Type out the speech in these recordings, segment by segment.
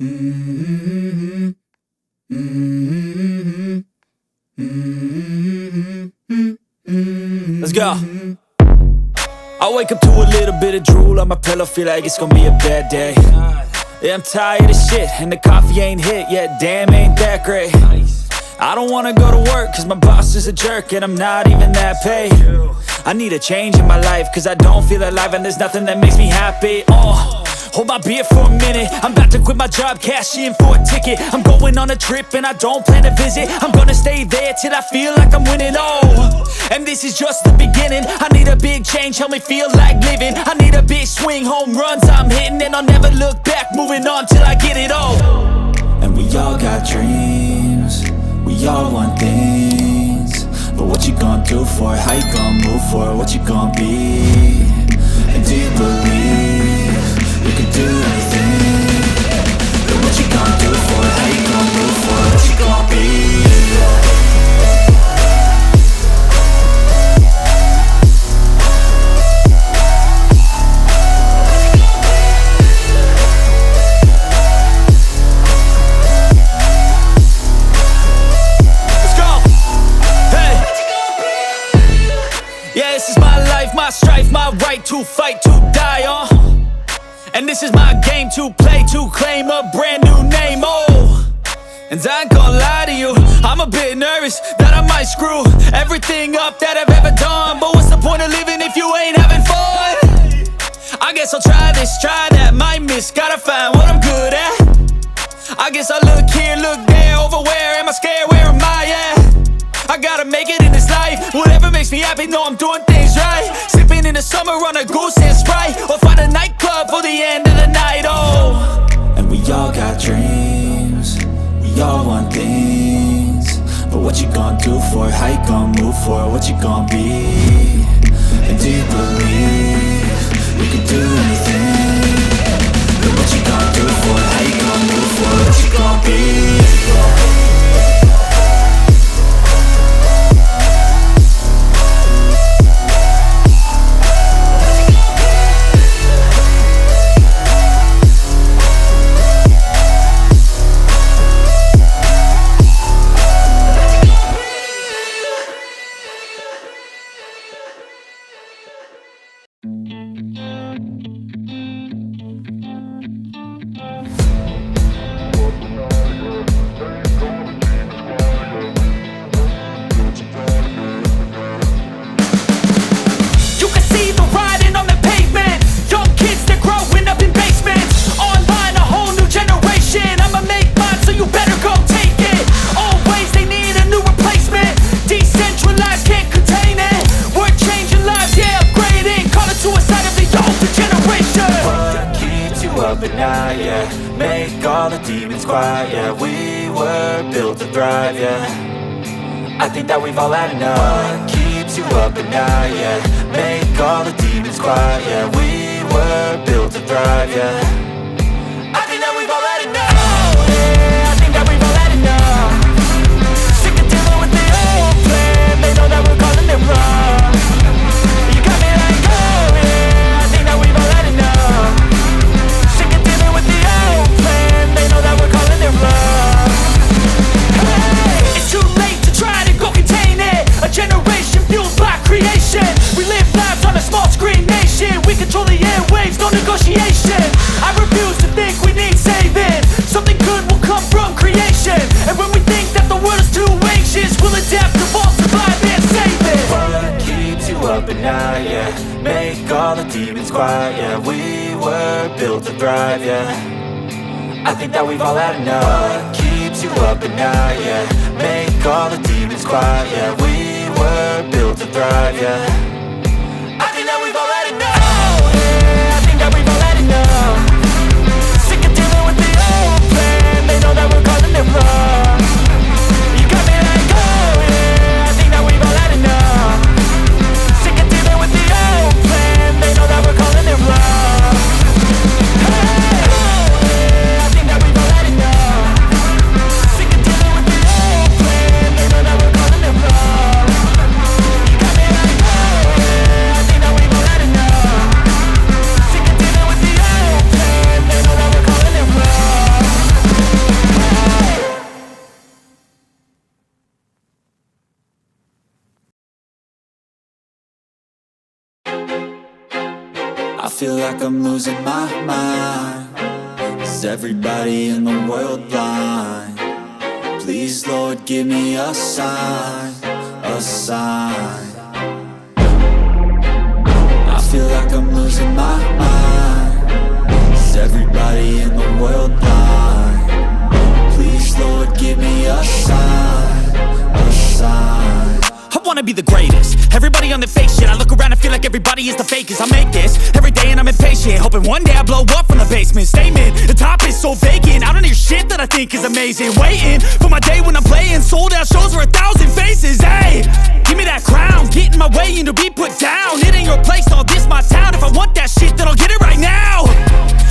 Mm-hmm. Mm-hmm. Mm-hmm. Let's go. I wake up to a little bit of drool on my pillow, feel like it's gonna be a bad day. Yeah, I'm tired of shit, and the coffee ain't hit yet, damn, ain't that great. I don't wanna go to work, cause my boss is a jerk, and I'm not even that paid. I need a change in my life, cause I don't feel alive, and there's nothing that makes me happy. Hold my beer for a minute, I'm about to quit my job, cash in for a ticket. I'm going on a trip and I don't plan to visit. I'm gonna stay there till I feel like I'm winning, and this is just the beginning. I need a big change, help me feel like living. I need a big swing, home runs I'm hitting, and I'll never look back, moving on till I get it all. And we all got dreams, we all want things, but what you gonna do for it? How you gonna move for it? What you gonna be? And do you believe you can do anything? But what you gonna do for it? How you gonna move for it? What you gonna be? My strife, my right to fight, to die on. And this is my game to play, to claim a brand new name, And I ain't gonna lie to you, I'm a bit nervous that I might screw everything up that I've ever done. But what's the point of living if you ain't having fun? I guess I'll try this, try that, might miss, gotta find what I'm good at. I guess I look here, look there, over where am I scared, where am I at? I gotta make it in this life, whatever makes me happy, know I'm doing things right. Sipping in the summer on a goose and Sprite, or find a nightclub for the end of the night, And we all got dreams, we all want things, but what you gonna do for it? How you gonna move for it? What you gonna be? And do you believe you can do anything? But what you gonna do for it? How you gonna move for it? What you gonna be? At night, yeah. Make all the demons quiet, yeah. We were built to thrive, yeah. I think that we've all had enough. What keeps you up at night, yeah. Make all the demons quiet, yeah. We were built to thrive, yeah. I think that we've all had enough, yeah. I think that we've all had enough. Sick of dealing with the old plan. They know that we're calling it wrong. You got me like, oh yeah. I think that we've all had enough. It's too late to try to go contain it. A generation fueled by creation. We live lives on a small screen nation. We control the airwaves, no negotiation. I refuse to think we need saving. Something good will come from creation. And when we think that the world is too anxious, we'll adapt, evolve, survive and save it. What keeps you up at night, yeah. Make all the demons quiet, yeah. We were built to thrive, yeah. I think that we've all had enough. What keeps you up at night, yeah. Make all the demons quiet, yeah. We were built to thrive, yeah. I think that we've all had enough, yeah. I think that we've all had enough. Sick of dealing with the old plan. They know that we're calling it wrong. You got me like, oh yeah. I think that we've all had enough. Sick of dealing with the old plan. They know that we're calling it wrong. feel like I'm losing my mind. Is everybody in the world blind? Please, Lord, give me a sign, a sign. I feel like I'm losing my mind. Is everybody in the world blind? Please, Lord, give me a sign, a sign. I wanna be the greatest. Everybody on the fake shit. I look around and feel like everybody is the fakest. I make this every day and I'm impatient, hoping one day I blow up from the basement. Statement, the top is so vacant. I don't hear shit that I think is amazing. Waiting for my day when I'm playing sold out shows for 1,000 faces. Hey, give me that crown, get in my way and to be put down. It ain't your place, all this my town. If I want that shit, then I'll get it right now.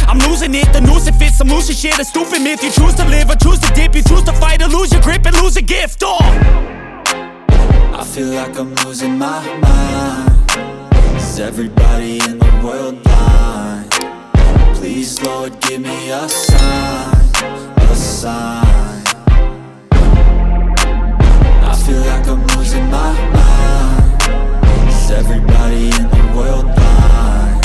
I'm losing it, the noose it fits, I'm losing shit. A stupid myth, you choose to live or choose to dip. You choose to fight or lose your grip and lose a gift. I feel like I'm losing my mind. Is everybody in the world blind? Please, Lord, give me a sign, a sign. I feel like I'm losing my mind. Is everybody in the world blind?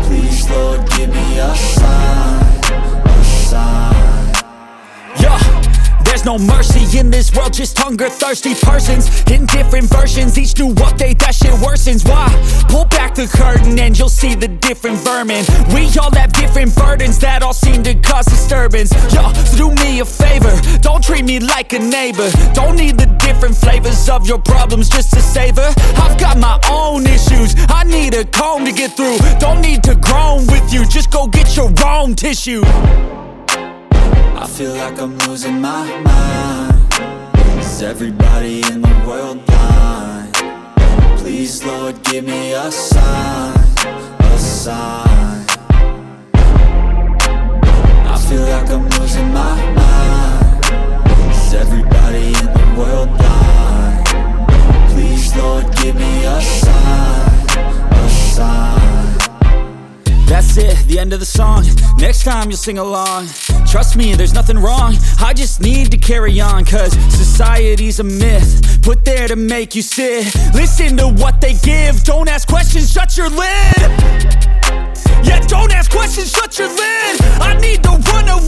Please, Lord, give me a sign, a sign. Yeah. There's no mercy in this world, just hunger-thirsty persons in different versions, each new update, that shit worsens. Why? Pull back the curtain and you'll see the different vermin. We all have different burdens that all seem to cause disturbance. Yo, so do me a favor, don't treat me like a neighbor. Don't need the different flavors of your problems just to savor. I've got my own issues, I need a comb to get through. Don't need to groan with you, just go get your own tissue. I feel like I'm losing my mind. Is everybody in the world blind? Please, Lord, give me a sign, a sign. I feel like I'm losing my mind. Is everybody in the world blind? Please, Lord, give me a sign, a sign. That's it, the end of the song. Next time you'll sing along. Trust me, there's nothing wrong. I just need to carry on, cause society's a myth put there to make you sit. Listen to what they give. Don't ask questions, shut your lid. Yeah, don't ask questions, shut your lid. I need to run away.